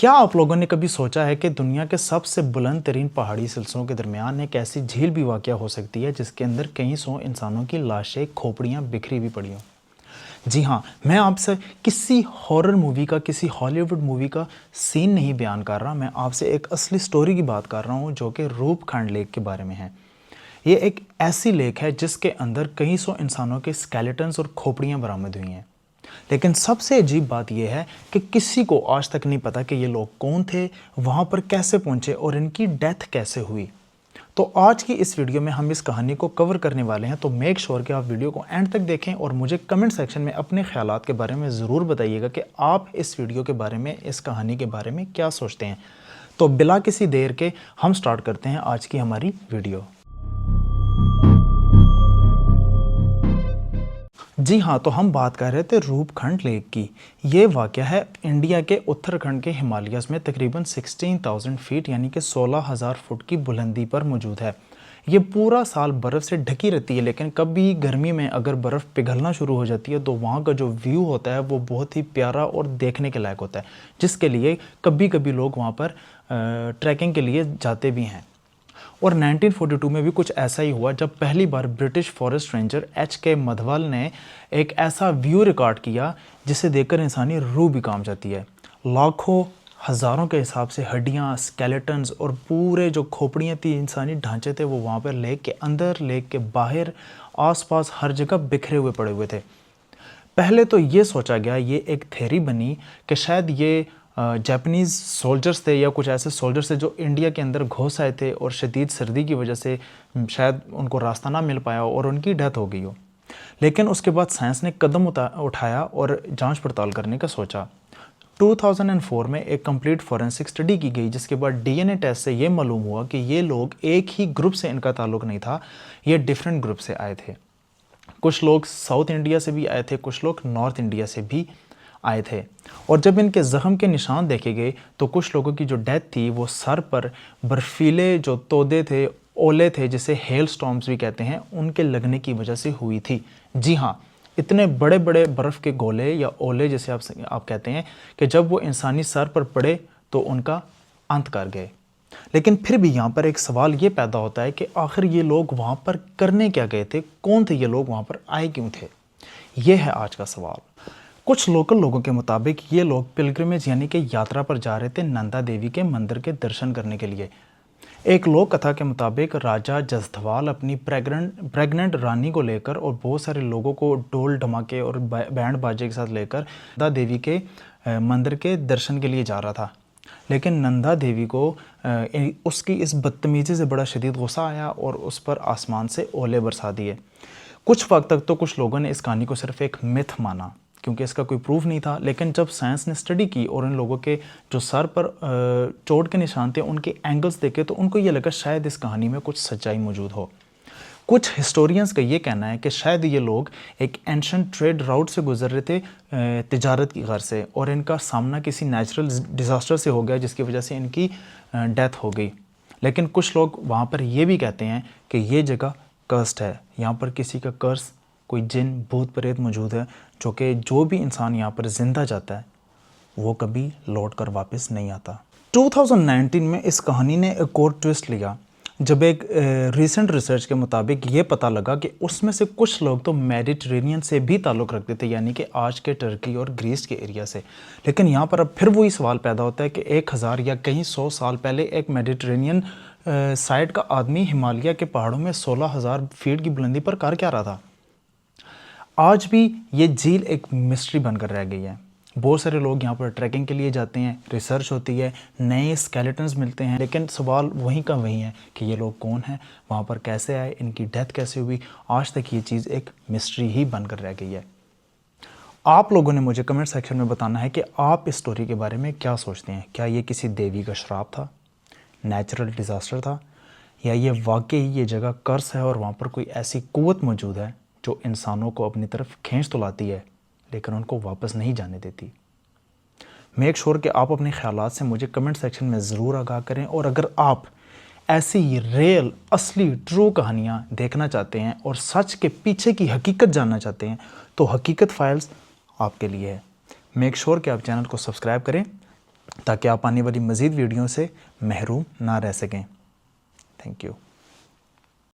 क्या आप लोगों ने कभी सोचा है कि दुनिया के सबसे बुलंद तरीन पहाड़ी सिलसिलों के दरमियान एक ऐसी झील भी वाक़या हो सकती है जिसके अंदर कई सौ इंसानों की लाशें खोपड़ियाँ बिखरी भी पड़ी हों। जी हाँ, मैं आपसे किसी हॉरर मूवी का, किसी हॉलीवुड मूवी का सीन नहीं बयान कर रहा, मैं आपसे एक असली स्टोरी की बात कर रहा हूँ जो कि रूपखंड लेक के बारे में है। ये एक ऐसी लेक है जिसके अंदर कई सौ इंसानों के स्केलेटन्स और खोपड़ियाँ बरामद हुई हैं। लेकिन सबसे अजीब बात यह है कि किसी को आज तक नहीं पता कि ये लोग कौन थे, वहाँ पर कैसे पहुँचे और इनकी डेथ कैसे हुई। तो आज की इस वीडियो में हम इस कहानी को कवर करने वाले हैं, तो मेक श्योर कि आप वीडियो को एंड तक देखें और मुझे कमेंट सेक्शन में अपने ख्यालात के बारे में ज़रूर बताइएगा कि आप इस वीडियो के बारे में, इस कहानी के बारे में क्या सोचते हैं। तो बिला किसी देर के हम स्टार्ट करते हैं आज की हमारी वीडियो। जी हाँ, तो हम बात कर रहे थे रूपखंड लेक की। ये वाक़या है इंडिया के उत्तराखंड के हिमालयाज़ में तकरीबन 16,000 फीट यानी कि 16,000 फुट की बुलंदी पर मौजूद है। ये पूरा साल बर्फ़ से ढकी रहती है, लेकिन कभी गर्मी में अगर बर्फ़ पिघलना शुरू हो जाती है तो वहाँ का जो व्यू होता है वो बहुत ही प्यारा और देखने के लायक होता है, जिसके लिए कभी कभी लोग वहाँ पर ट्रैकिंग के लिए जाते भी हैं। और 1942 में भी कुछ ऐसा ही हुआ जब पहली बार British forest ranger H.K. Madhwal ने एक ऐसा व्यू रिकॉर्ड किया जिसे देखकर इंसानी रूह भी कांप जाती है। लाखों हज़ारों के हिसाब से हड्डियाँ, स्केलेटन्स और पूरे जो खोपड़ियाँ थी, इंसानी ढांचे थे, वो वहाँ पर लेक के अंदर, लेक के बाहर, आसपास हर जगह बिखरे हुए पड़े हुए थे। पहले तो ये सोचा गया, ये एक थ्योरी बनी कि शायद ये जापानीज़ सोल्जर्स थे या कुछ ऐसे सोल्जर्स थे जो इंडिया के अंदर घुस आए थे और शदीद सर्दी की वजह से शायद उनको रास्ता ना मिल पाया और उनकी डेथ हो गई हो। लेकिन उसके बाद साइंस ने कदम उठाया और जांच पड़ताल करने का सोचा। 2004 में एक कंप्लीट फॉरेंसिक स्टडी की गई जिसके बाद डीएनए टेस्ट से ये मालूम हुआ कि ये लोग एक ही ग्रुप से, इनका ताल्लुक़ नहीं था, ये डिफरेंट ग्रुप से आए थे। कुछ लोग साउथ इंडिया से भी आए थे, कुछ लोग नॉर्थ इंडिया से भी आए थे। और जब इनके ज़ख्म के निशान देखे गए तो कुछ लोगों की जो डेथ थी वो सर पर बर्फीले जो तोदे थे, ओले थे, जिसे हेल स्टॉर्म्स भी कहते हैं, उनके लगने की वजह से हुई थी। जी हाँ, इतने बड़े बड़े बर्फ़ के गोले या ओले जैसे आप कहते हैं कि जब वो इंसानी सर पर पड़े तो उनका अंत कर गए। लेकिन फिर भी यहाँ पर एक सवाल ये पैदा होता है कि आखिर ये लोग वहाँ पर करने क्या गए थे, कौन थे ये लोग, वहाँ पर आए क्यों थे? ये है आज का सवाल। कुछ लोकल लोगों के मुताबिक ये लोग पिलग्रिमेज यानी कि यात्रा पर जा रहे थे नंदा देवी के मंदिर के दर्शन करने के लिए। एक लोक कथा के मुताबिक राजा जसधवाल अपनी प्रेग्नेंट रानी को लेकर और बहुत सारे लोगों को ढोल धमाके और बैंड बाजे के साथ लेकर नंदा देवी के मंदिर के दर्शन के लिए जा रहा था। लेकिन नंदा देवी को उसकी इस बदतमीज़ी से बड़ा शदीद गुस्सा आया और उस पर आसमान से ओले बरसा दिए। कुछ वक्त तक तो कुछ लोगों ने इस कहानी को सिर्फ एक मिथ माना क्योंकि इसका कोई प्रूफ नहीं था। लेकिन जब साइंस ने स्टडी की और इन लोगों के जो सर पर चोट के निशान थे, उनके एंगल्स देखे, तो उनको ये लगा शायद इस कहानी में कुछ सच्चाई मौजूद हो। कुछ हिस्टोरियंस का ये कहना है कि शायद ये लोग एक एंशंट ट्रेड राउट से गुजर रहे थे तिजारत की गर्ज से, और इनका सामना किसी नेचुरल डिज़ास्टर से हो गया जिसकी वजह से इनकी डेथ हो गई। लेकिन कुछ लोग वहाँ पर ये भी कहते हैं कि ये जगह कर्स्ड है, यहाँ पर किसी का कर्स, कोई जिन, भूत प्रेत मौजूद है, जो भी इंसान यहाँ पर जिंदा जाता है वो कभी लौट कर वापस नहीं आता। 2019 में इस कहानी ने एक और ट्विस्ट लिया जब एक रीसेंट रिसर्च के मुताबिक ये पता लगा कि उसमें से कुछ लोग तो मेडिटेरेनियन से भी ताल्लुक़ रखते थे, यानी कि आज के टर्की और ग्रीस के एरिया से। लेकिन यहाँ पर अब फिर वही सवाल पैदा होता है कि 1000 या कहीं 100 साल पहले एक मेडिटेरेनियन साइड का आदमी हिमालय के पहाड़ों में 16,000 फीट की बुलंदी पर कर क्या रहा था? आज भी ये झील एक मिस्ट्री बनकर रह गई है। बहुत सारे लोग यहाँ पर ट्रैकिंग के लिए जाते हैं, रिसर्च होती है, नए स्केलेटन्स मिलते हैं, लेकिन सवाल वहीं का वहीं है कि ये लोग कौन हैं, वहाँ पर कैसे आए, इनकी डेथ कैसे हुई। आज तक ये चीज़ एक मिस्ट्री ही बनकर रह गई है। आप लोगों ने मुझे कमेंट सेक्शन में बताना है कि आप इस स्टोरी के बारे में क्या सोचते हैं। क्या ये किसी देवी का श्राप था, नेचुरल डिज़ास्टर था, या ये वाकई ये जगह कर्स है और वहाँ पर कोई ऐसी कुव्वत मौजूद है जो इंसानों को अपनी तरफ खींच तो लाती है लेकिन उनको वापस नहीं जाने देती? मेक श्योर कि आप अपने ख्यालात से मुझे कमेंट सेक्शन में ज़रूर आगाह करें। और अगर आप ऐसी रियल, असली, ट्रू कहानियाँ देखना चाहते हैं और सच के पीछे की हकीकत जानना चाहते हैं तो हकीकत फाइल्स आपके लिए है। मेक श्योर कि आप चैनल को सब्सक्राइब करें। ताकि आप आने वाली मज़ीद वीडियो से महरूम ना रह सकें। Thank you.